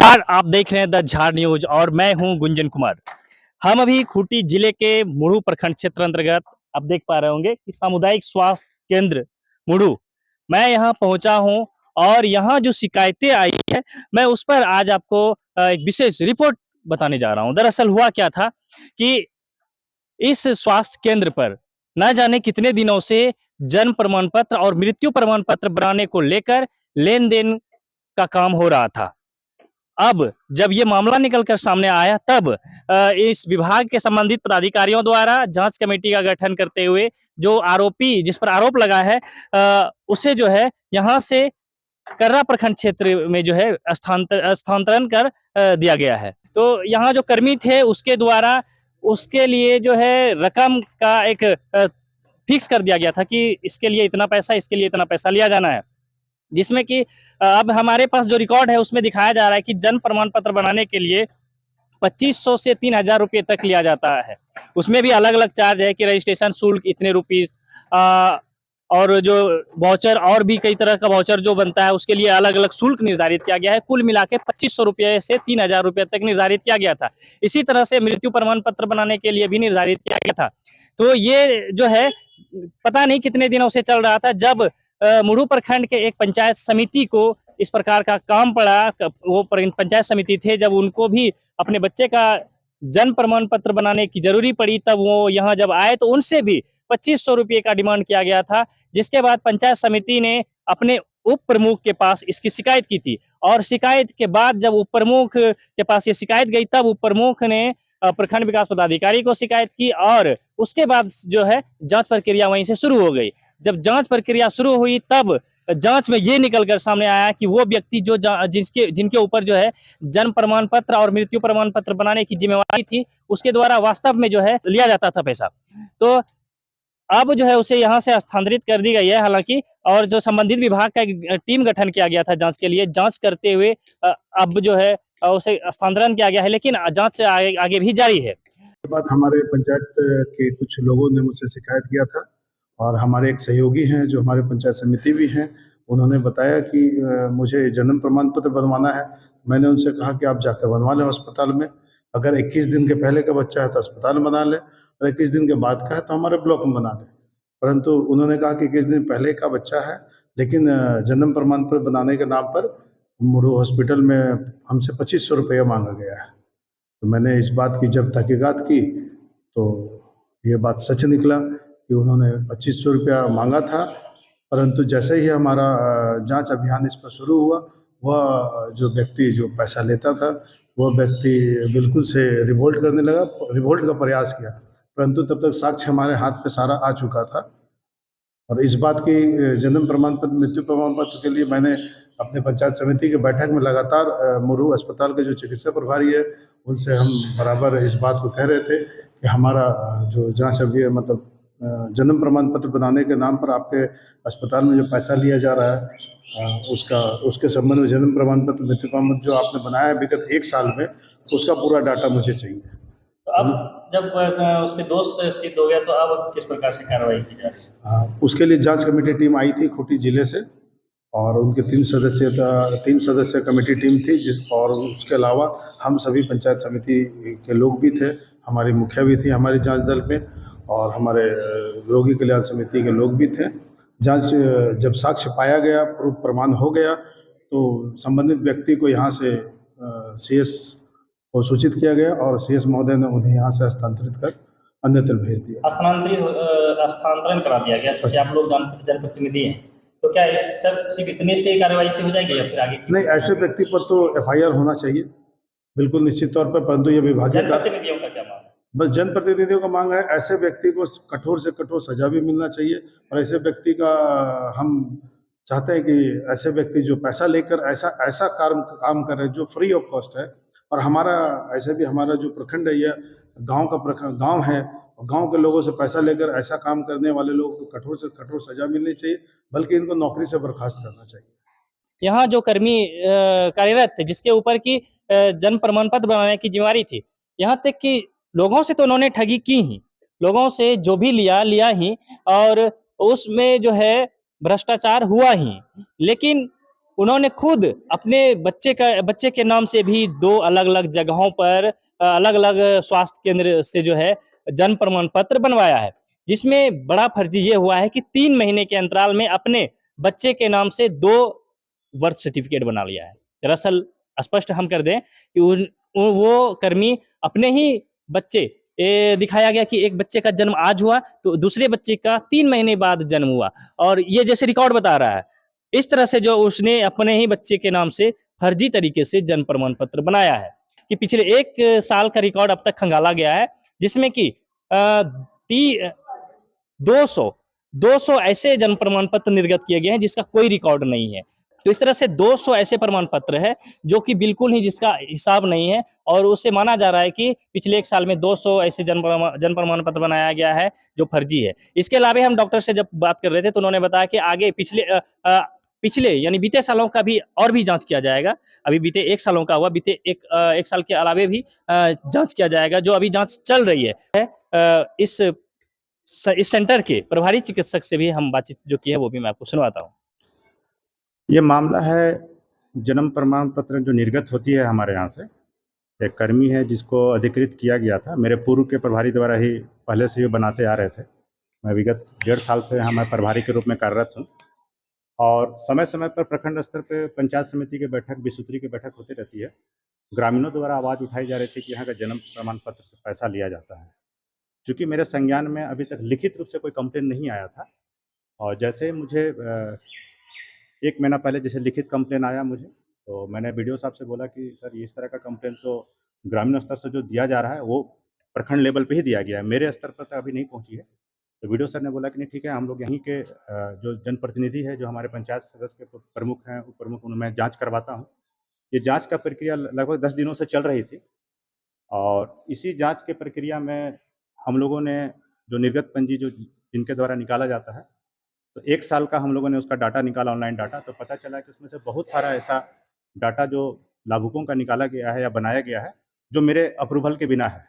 नमस्कार, आप देख रहे हैं द झाड़ न्यूज और मैं हूं गुंजन कुमार। हम अभी खूंटी जिले के मुढ़ू प्रखंड क्षेत्र अंतर्गत आप देख पा रहे होंगे कि सामुदायिक स्वास्थ्य केंद्र मुढ़ू। मैं यहां पहुंचा हूं और यहां जो शिकायतें आई है मैं उस पर आज आपको एक विशेष रिपोर्ट बताने जा रहा हूं। दरअसल हुआ क्या था कि इस स्वास्थ्य केंद्र पर न जाने कितने दिनों से जन्म प्रमाण पत्र और मृत्यु प्रमाण पत्र बनाने को लेकर लेन देन का काम हो रहा था। अब जब ये मामला निकल कर सामने आया तब इस विभाग के संबंधित पदाधिकारियों द्वारा जांच कमेटी का गठन करते हुए जो आरोपी जिस पर आरोप लगा है उसे जो है यहाँ से कर्रा प्रखंड क्षेत्र में जो है स्थानांतरण कर दिया गया है। तो यहाँ जो कर्मी थे उसके द्वारा उसके लिए जो है रकम का एक फिक्स कर दिया गया था कि इसके लिए इतना पैसा, इसके लिए इतना पैसा लिया जाना है। जिसमें कि अब हमारे पास जो रिकॉर्ड है उसमें दिखाया जा रहा है कि जन्म प्रमाण पत्र बनाने के लिए 2500 से 3000 रुपये तक लिया जाता है। उसमें भी अलग-अलग चार्ज है कि रजिस्ट्रेशन शुल्क इतने रुपीस और जो वाउचर और भी कई तरह का वाउचर जो बनता है उसके लिए अलग-अलग शुल्क निर्धारित किया गया है। कुल मिला के 2500 रुपये से 3000 रुपये तक निर्धारित किया गया था। इसी तरह से मृत्यु प्रमाण पत्र बनाने के लिए भी निर्धारित किया गया था। तो ये जो है पता नहीं कितने दिनों से चल रहा था। जब मुढ़ू प्रखंड के एक पंचायत समिति को इस प्रकार का काम पड़ा, वो पंचायत समिति थे, जब उनको भी अपने बच्चे का जन्म प्रमाण पत्र बनाने की जरूरी पड़ी तब वो यहाँ जब आए तो उनसे भी 2500 रुपये का डिमांड किया गया था। जिसके बाद पंचायत समिति ने अपने उप प्रमुख के पास इसकी शिकायत की थी और शिकायत के बाद जब उप प्रमुख के पास ये शिकायत गई तब उप प्रमुख ने प्रखंड विकास पदाधिकारी को शिकायत की और उसके बाद जो है जांच प्रक्रिया वहीं से शुरू हो गई। जब जांच प्रक्रिया शुरू हुई तब जांच में ये निकल कर सामने आया कि वो व्यक्ति जो जिनके ऊपर जो है जन्म प्रमाण पत्र और मृत्यु प्रमाण पत्र बनाने की जिम्मेवारी थी उसके द्वारा वास्तव में जो है लिया जाता था पैसा। तो अब जो है उसे यहाँ से स्थानांतरित कर दी गई है हालांकि, और जो संबंधित विभाग का एक टीम गठन किया गया था जांच के लिए, जांच करते हुए अब जो है उसे स्थानांतरण किया गया है, लेकिन जांच से आगे भी जारी है। के बाद हमारे पंचायत के कुछ लोगों ने मुझसे शिकायत किया था और हमारे एक सहयोगी हैं जो हमारे पंचायत समिति भी हैं, उन्होंने बताया कि मुझे जन्म प्रमाण पत्र बनवाना है। मैंने उनसे कहा कि आप जाकर बनवा लें अस्पताल में, अगर 21 दिन के पहले का बच्चा है तो अस्पताल में बना लें और 21 दिन के बाद का है तो हमारे ब्लॉक में बना लें। परंतु उन्होंने कहा कि 21 दिन पहले का बच्चा है, लेकिन जन्म प्रमाण पत्र बनाने के नाम पर मुढ़ू हॉस्पिटल में हमसे 2500 रुपया मांगा गया है। तो मैंने इस बात की जब तहकीकात की तो ये बात सच निकला कि उन्होंने 2500 रुपया मांगा था, परंतु जैसे ही हमारा जांच अभियान इस पर शुरू हुआ, वह जो व्यक्ति जो पैसा लेता था, वह व्यक्ति बिल्कुल से रिवोल्ट करने लगा, रिवोल्ट का प्रयास किया, परंतु तब तक साक्ष्य हमारे हाथ पे सारा आ चुका था। और इस बात की जन्म प्रमाण पत्र, मृत्यु प्रमाण पत्र के लिए मैंने अपने पंचायत समिति की बैठक में लगातार मुढ़ू अस्पताल के जो चिकित्सा प्रभारी है, उनसे हम बराबर इस बात को कह रहे थे कि हमारा जो जाँच अभी मतलब जन्म प्रमाण पत्र बनाने के नाम पर आपके अस्पताल में जो पैसा लिया जा रहा है उसके संबंध में जन्म प्रमाण पत्र, मृत्यु प्रमाण पत्र जो आपने बनाया है विगत 1 साल में, उसका पूरा डाटा मुझे चाहिए। तो अब जब उसके दोष सिद्ध हो गया तो अब किस प्रकार से कार्रवाई की जा रही है? उसके लिए जांच कमेटी टीम आई थी खूंटी जिले से और उनके 3 सदस्य कमेटी टीम थी और उसके अलावा हम सभी पंचायत समिति के लोग भी थे, हमारी मुखिया भी थी हमारी जांच दल में और हमारे रोगी कल्याण समिति के लोग भी थे। जांच जब साक्ष्य पाया गया, प्रूफ प्रमाण हो गया, तो संबंधित व्यक्ति को यहाँ से सीएस को सूचित किया गया और सीएस महोदय ने उन्हें यहाँ से हस्तांतरित कर अन्यत्र भेज दिया। स्थानांतरण करा दिया गया क्योंकि आप लोग जनप्रतिनिधि हैं, तो क्या इस सब सिर्फ इतने से कार्रवाई से हो जाएगी या फिर आगे नहीं, ऐसे व्यक्ति पर तो एफआईआर होना चाहिए बिल्कुल निश्चित तौर पर, परंतु ये विभागीय जनप्रतिनिधियों का क्या मांग है? बस जनप्रतिनिधियों का मांग है ऐसे व्यक्ति को कठोर से कठोर सजा भी मिलना चाहिए और ऐसे व्यक्ति का हम चाहते हैं कि ऐसे व्यक्ति जो पैसा लेकर ऐसा ऐसा काम कर रहे हैं जो फ्री ऑफ कॉस्ट है, और हमारा ऐसे भी हमारा जो प्रखंड है यह गांव है और गांव के लोगों से पैसा लेकर ऐसा काम करने वाले लोगों को कठोर से कठोर सजा मिलनी चाहिए, बल्कि इनको नौकरी से बर्खास्त करना चाहिए। यहाँ जो कर्मी कार्यरत थे जिसके ऊपर की जन्म प्रमाण पत्र बनाने की जिम्मेवारी थी, यहाँ तक कि लोगों से तो उन्होंने ठगी की ही, लोगों से जो भी लिया ही और उसमें जो है भ्रष्टाचार हुआ ही। लेकिन उन्होंने खुद अपने बच्चे के नाम से भी 2 अलग-अलग जगहों पर अलग-अलग स्वास्थ्य केंद्र से जो है जन्म प्रमाण पत्र बनवाया है। जिसमें बड़ा फर्जी ये हुआ है कि 3 महीने के अंतराल में अपने बच्चे के नाम से 2 बर्थ सर्टिफिकेट बना लिया है। दरअसल स्पष्ट हम कर दें कि वो कर्मी अपने ही बच्चे दिखाया गया कि एक बच्चे का जन्म आज हुआ, तो दूसरे बच्चे का 3 महीने बाद जन्म हुआ और ये जैसे रिकॉर्ड बता रहा है। इस तरह से जो उसने अपने ही बच्चे के नाम से फर्जी तरीके से जन्म प्रमाण पत्र बनाया है कि पिछले 1 साल का रिकॉर्ड अब तक खंगाला गया है, जिसमें कि अ, ती 200 200 ऐसे जन्म प्रमाण पत्र निर्गत किए गए हैं जिसका कोई रिकॉर्ड नहीं है। तो इस तरह से 200 ऐसे प्रमाण पत्र है जो कि बिल्कुल ही जिसका हिसाब नहीं है और उससे माना जा रहा है कि पिछले 1 साल में 200 ऐसे जन्म प्रमाण पत्र बनाया गया है जो फर्जी है। इसके अलावा हम डॉक्टर से जब बात कर रहे थे तो उन्होंने बताया कि आगे पिछले यानी बीते सालों का भी और भी जाँच किया जाएगा। अभी बीते 1 सालों का हुआ, बीते 1 साल के अलावे भी जाँच किया जाएगा जो अभी जाँच चल रही है। इस सेंटर के प्रभारी चिकित्सक से भी हम बातचीत जो की है वो भी मैं आपको सुनवाता हूँ। ये मामला है जन्म प्रमाण पत्र जो निर्गत होती है हमारे यहाँ से, एक कर्मी है जिसको अधिकृत किया गया था। मेरे पूर्व के प्रभारी द्वारा ही पहले से ये बनाते आ रहे थे। मैं विगत 1.5 साल से यहाँ मैं प्रभारी के रूप में कार्यरत हूँ और समय-समय पर प्रखंड स्तर पे पंचायत समिति की बैठक, विसूत्री की बैठक होती रहती है। ग्रामीणों द्वारा आवाज़ उठाई जा रही थी कि यहाँ का जन्म प्रमाण पत्र से पैसा लिया जाता है। चूँकि मेरे संज्ञान में अभी तक लिखित रूप से कोई कंप्लेंट नहीं आया था और जैसे मुझे 1 महीना पहले जैसे लिखित कंप्लेन आया मुझे, तो मैंने बीडीओ साहब से बोला कि सर इस तरह का कंप्लेन तो ग्रामीण स्तर से जो दिया जा रहा है वो प्रखंड लेवल पे ही दिया गया है, मेरे स्तर पर तो अभी नहीं पहुँची है। तो बीडीओ सर ने बोला कि नहीं ठीक है, हम लोग यहीं के जो जनप्रतिनिधि है, जो हमारे पंचायत सदस्य के प्रमुख हैं, उप प्रमुख, उनमें जाँच करवाता हूँ। ये जाँच का प्रक्रिया लगभग 10 दिनों से चल रही थी और इसी जाँच के प्रक्रिया में हम लोगों ने जो निर्गत पंजी जो जिनके द्वारा निकाला जाता है, तो 1 साल का हम लोगों ने उसका डाटा निकाला, ऑनलाइन डाटा, तो पता चला कि उसमें से बहुत सारा ऐसा डाटा जो लाभुकों का निकाला गया है या बनाया गया है, जो मेरे अप्रूवल के बिना है।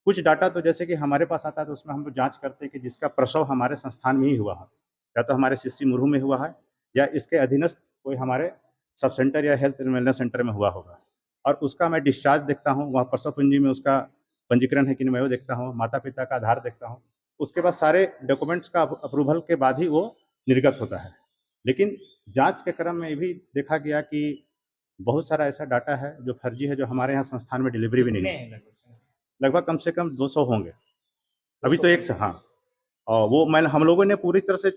कुछ डाटा तो जैसे कि हमारे पास आता है तो उसमें हम लोग जाँच करते हैं कि जिसका प्रसव हमारे संस्थान में ही हुआ है, या तो हमारे सीसी मुरहू में हुआ है या इसके अधीनस्थ कोई हमारे सब सेंटर या हेल्थ एंड वेलनेस सेंटर में हुआ होगा। और उसका मैं डिस्चार्ज देखता हूँ, वहाँ प्रसव पंजी में उसका पंजीकरण है कि नहीं मैं वो देखता हूँ, माता-पिता का आधार देखता हूँ। उसके बाद सारे डॉक्यूमेंट्स का अप्रूवल के बाद ही वो निर्गत होता है। लेकिन जाँच के क्रम में ये भी देखा गया कि बहुत सारा ऐसा डाटा है जो फर्जी है, जो हमारे यहाँ संस्थान में डिलीवरी भी नहीं कितने हुई। हैं लगभग से? लगभग कम से कम 200 होंगे। अभी 200 तो एक स हाँ, और वो मैंने हम लोगों ने पूरी तरह से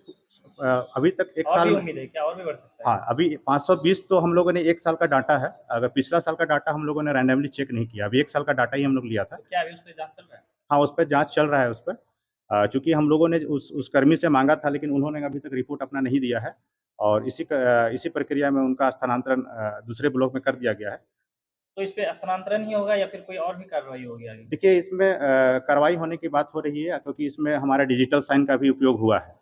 अभी तक 1 और साल भी में उम्मीद है क्या और भी बढ़ सकता है? हाँ, अभी 520 तो हम लोगों ने 1 साल का डाटा है। अगर पिछला साल का डाटा हम लोगों ने रैंडमली चेक नहीं किया। अभी 1 साल का डाटा ही हम लोग लिया था। तो क्या अभी उस पे जाँच चल रहा है? हाँ, उस पे जाँच चल रहा है उस पे। चूँकि हम लोगों ने उस कर्मी से माँगा था, लेकिन उन्होंने अभी तक रिपोर्ट अपना नहीं दिया है और इसी प्रक्रिया में उनका स्थानांतरण दूसरे ब्लॉक में कर दिया गया है। तो इस पे स्थानांतरण ही होगा या फिर कोई और भी कार्रवाई होगी आगे? देखिए, इसमें कार्रवाई होने की बात हो रही है क्योंकि इसमें हमारा डिजिटल साइन का भी उपयोग हुआ है,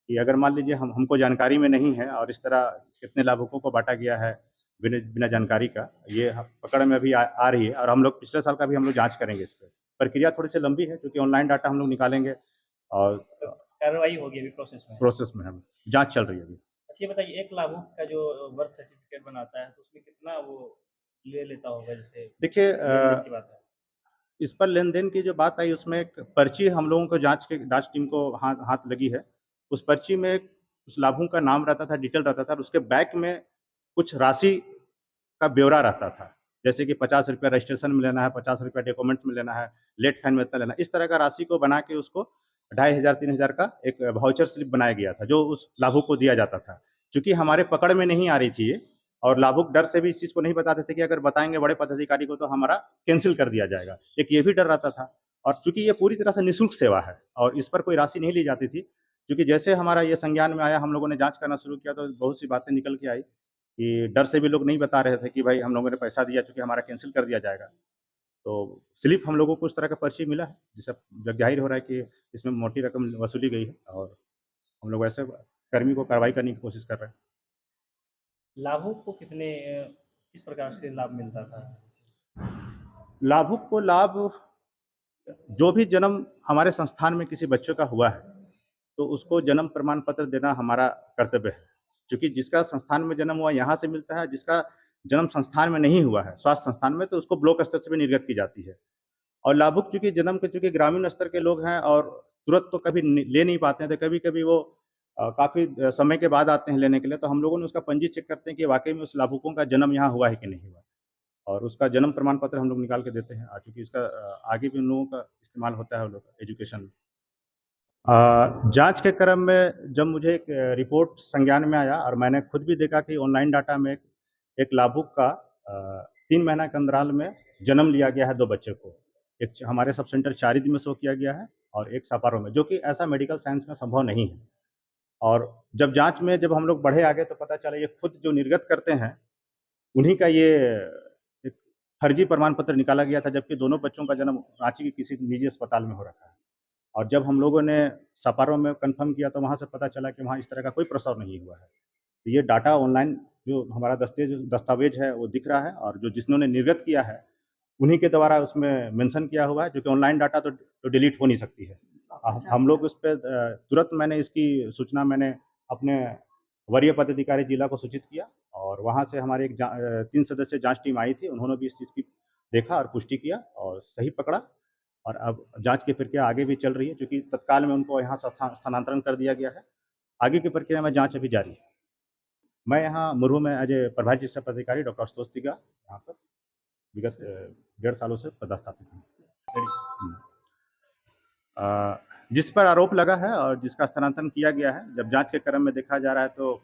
कि अगर मान लीजिए हमको जानकारी में नहीं है और इस तरह कितने लाभुकों को बाँटा गया है बिना बिना जानकारी का, ये पकड़ में अभी आ रही है और हम लोग पिछले साल का भी हम लोग जाँच करेंगे इस पे। प्रक्रिया थोड़ी-सी लंबी है क्योंकि ऑनलाइन डाटा हम लोग निकालेंगे और तो कार्रवाई होगी अभी प्रोसेस में है। प्रोसेस में है, जाँच चल रही है अभी। अच्छा ये बताइए एक लाभुक का जो बर्थ सर्टिफिकेट बनाता है तो उसमें कितना वो ले लेता होगा जैसे देखिए लेन-देन की बात है? इस पर लेन-देन की जो बात आई उसमें एक पर्ची हम लोगों को जाँच टीम को हाथ हाथ लगी है। उस पर्ची में उस लाभुक का नाम रहता था, डिटेल रहता था और उसके बैक में कुछ राशि का ब्यौरा रहता था। जैसे कि ₹50 रजिस्ट्रेशन में लेना है, ₹50 डॉक्यूमेंट्स में लेना है, लेट फाइन में इतना लेना है। इस तरह का राशि को बना के उसको 2500-3000 का एक वाउचर स्लिप बनाया गया था, जो उस लाभुक को दिया जाता था। चूँकि हमारे पकड़ में नहीं आ रही थी ये और लाभुक डर से भी इस चीज़ को नहीं बताते थे कि अगर बताएँगे बड़े पदाधिकारी को तो हमारा कैंसल कर दिया जाएगा। एक ये भी डर रहता था और चूँकि ये पूरी तरह से निःशुल्क सेवा है और इस पर कोई राशि नहीं ली जाती थी, क्योंकि जैसे हमारा ये संज्ञान में आया, हम लोगों ने जाँच करना शुरू किया तो बहुत सी बातें निकल के आई कि डर से भी लोग नहीं बता रहे थे कि भाई हम लोगों ने पैसा दिया, चूँकि हमारा कैंसल कर दिया जाएगा। तो स्लिप हम लोगों को उस तरह का पर्ची मिला है, जिससे जग ज़ाहिर हो रहा है कि इसमें मोटी रकम वसूली गई है और हम लोग ऐसे कर्मी को कार्रवाई करने की कोशिश कर रहे हैं। लाभुक को किस प्रकार से लाभ मिलता था? लाभुक को लाभ जो भी जन्म हमारे संस्थान में किसी बच्चे का हुआ है, तो उसको जन्म प्रमाण पत्र देना हमारा कर्तव्य है। चूँकि जिसका संस्थान में जन्म हुआ यहाँ से मिलता है, जिसका जन्म संस्थान में नहीं हुआ है, स्वास्थ्य संस्थान में, तो उसको ब्लॉक स्तर से भी निर्गत की जाती है। और लाभुक चूँकि जन्म के चूँकि ग्रामीण स्तर के लोग हैं और तुरंत तो कभी ले नहीं पाते हैं, तो कभी-कभी वो काफ़ी समय के बाद आते हैं लेने के लिए, तो हम लोगों ने उसका पंजी चेक करते हैं कि वाक़ई में उस लाभुकों का जन्म यहाँ हुआ है कि नहीं हुआ। और उसका जन्म प्रमाण पत्र हम लोग निकाल के देते हैं। चूँकि इसका आगे भी उन लोगों का इस्तेमाल होता है, वो लोग एजुकेशन में। जाँच के क्रम में जब मुझे एक रिपोर्ट संज्ञान में आया और मैंने खुद भी देखा कि ऑनलाइन डाटा में एक लाभुक का 3 महीना के अंतराल में जन्म लिया गया है 2 बच्चे को। एक हमारे सब सेंटर चारिद में शो किया गया है और एक सपारो में, जो कि ऐसा मेडिकल साइंस में संभव नहीं है। और जब जाँच में जब हम लोग बढ़े आगे तो पता चला ये खुद जो निर्गत करते हैं, उन्हीं का ये एक फर्जी प्रमाण पत्र निकाला गया था, जबकि दोनों बच्चों का जन्म रांची के किसी निजी अस्पताल में हो रखा है। और जब हम लोगों ने सपारो में कन्फर्म किया तो वहाँ से पता चला कि वहाँ इस तरह का कोई प्रसव नहीं हुआ है। तो ये डाटा ऑनलाइन जो हमारा दस्तावेज है वो दिख रहा है और जो जिन्होंने निर्गत किया है, उन्हीं के द्वारा उसमें मेंशन किया हुआ है, जो कि ऑनलाइन डाटा तो डिलीट हो नहीं सकती है। हम लोग उस पे तुरंत मैंने इसकी सूचना मैंने अपने वरीय पदाधिकारी जिला को सूचित किया और वहाँ से हमारी एक 3 सदस्यीय जाँच टीम आई थी। उन्होंने भी इस चीज़ की देखा और पुष्टि किया और सही पकड़ा और अब जाँच की प्रक्रिया आगे भी चल रही है, क्योंकि तत्काल में उनको यहाँ स्थानांतरण कर दिया गया है। आगे की प्रक्रिया में जाँच अभी जारी है। मैं यहाँ मुरहू में एज ए प्रभारी चिकित्सा पदाधिकारी डॉक्टर आशुतोष तिगा यहाँ पर विगत 1.5 सालों से पदस्थापित हूँ। जिस पर आरोप लगा है और जिसका स्थानांतरण किया गया है, जब जाँच के क्रम में देखा जा रहा है तो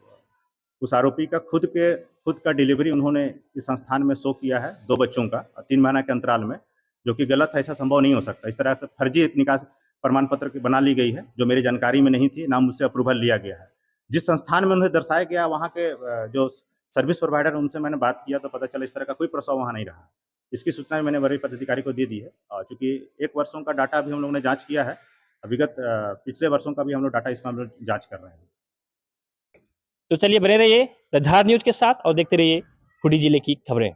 उस आरोपी का खुद का डिलीवरी उन्होंने इस संस्थान में शो किया है 2 बच्चों का 3 महीना के अंतराल में, जो कि गलत है, ऐसा संभव नहीं हो सकता। इस तरह से फर्जी निकास प्रमाण पत्र की बना ली गई है, जो मेरी जानकारी में नहीं थी, ना मुझसे अप्रूवल लिया गया है। जिस संस्थान में उन्हें दर्शाया गया, वहाँ के जो सर्विस प्रोवाइडर उनसे मैंने बात किया तो पता चला इस तरह का कोई प्रस्ताव वहाँ नहीं रहा। इसकी सूचना मैंने वरीय पदाधिकारी को दे दी है और चूँकि 1 वर्षों का डाटा भी हम लोगों ने जाँच किया है, विगत पिछले वर्षों का भी हम लोग डाटा इस मामले में जाँच कर रहे हैं। तो चलिए बने रहिए द धार न्यूज़ के साथ और देखते रहिए खूंटी जिले की खबरें।